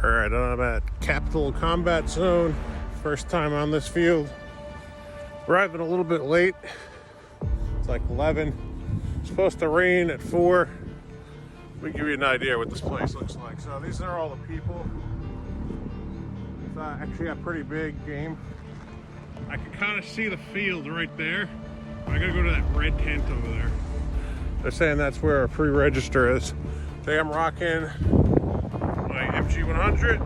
Alright, I'm at Capital Combat Zone. First time on this field. Arriving a little bit late. It's like 11. It's supposed to rain at 4. Let me give you an idea what this place looks like. So these are all the people. It's actually a pretty big game. I can kind of see the field right there. I gotta go to that red tent over there. They're saying that's where our pre-register is. Today I'm rocking my MG100.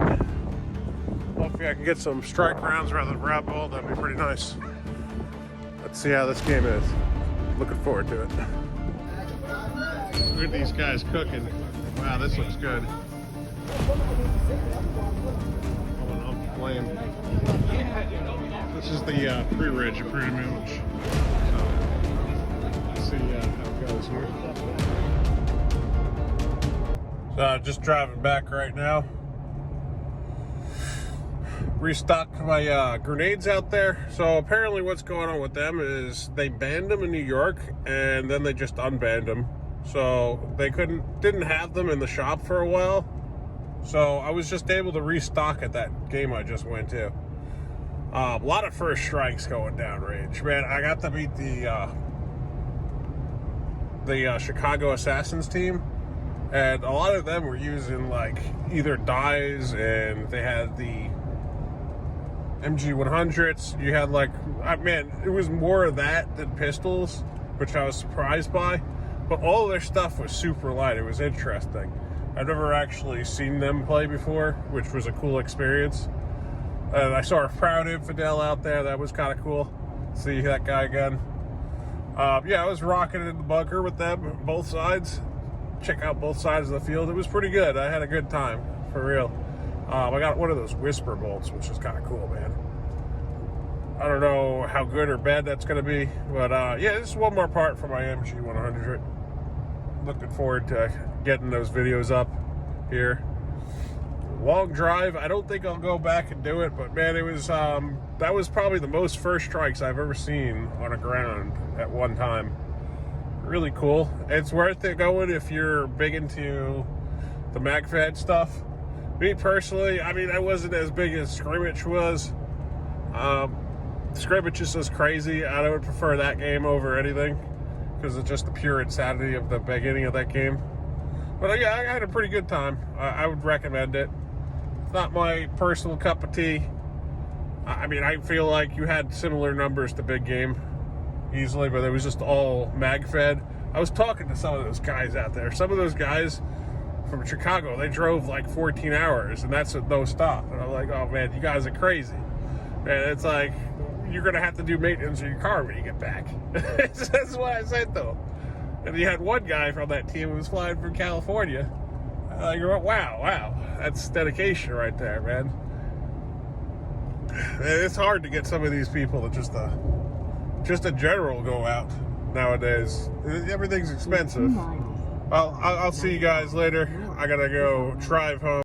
Hopefully I can get some strike rounds rather than round ball. That'd be pretty nice. Let's see how this game is. Looking forward to it. Look at these guys cooking. Wow, this looks good. I'm playing. This is the pre-reg pretty much. So let's see how it goes here. So just driving back right now. Restocked my grenades out there. So apparently what's going on with them is they banned them in New York and then they just unbanned them. So they didn't have them in the shop for a while. So I was just able to restock at that game I just went to. A lot of first strikes going down range. Man, I got to beat the Chicago Assassins team. And a lot of them were using like either dyes, and they had the MG100s. You had like, man, it was more of that than pistols, which I was surprised by. But all of their stuff was super light. It was interesting. I've never actually seen them play before, which was a cool experience. And I saw a Proud Infidel out there. That was kind of cool. See that guy again. Yeah, I was rocking it in the bunker with them, both sides. Check out both sides of the field. It was pretty good. I had a good time, for real. I got one of those Whisper bolts, which is kind of cool, man. I don't know how good or bad that's going to be, but yeah, this is one more part for my MG100. Looking forward to getting those videos up here. Long drive. I don't think I'll go back and do it, but man, it was that was probably the most first strikes I've ever seen on a ground at one time. Really cool. It's worth it going if you're big into the MagFed stuff. Me personally, I mean, I wasn't as big as Scrimmage was. Scrimmage is just crazy. I would prefer that game over anything because it's just the pure insanity of the beginning of that game. But yeah, I had a pretty good time. I would recommend it. It's not my personal cup of tea. I mean, I feel like you had similar numbers to Big Game easily, but it was just all MagFed. I was talking to some of those guys out there. Some of those guys from Chicago, they drove like 14 hours, and that's with no stop. And I'm like, oh man, you guys are crazy. And it's like, you're going to have to do maintenance on your car when you get back. That's what I said, though. And you had one guy from that team who was flying from California. Like, wow, that's dedication right there, man. It's hard to get some of these people to just a general go out nowadays. Everything's expensive. Well, I'll see you guys later. I gotta go drive home.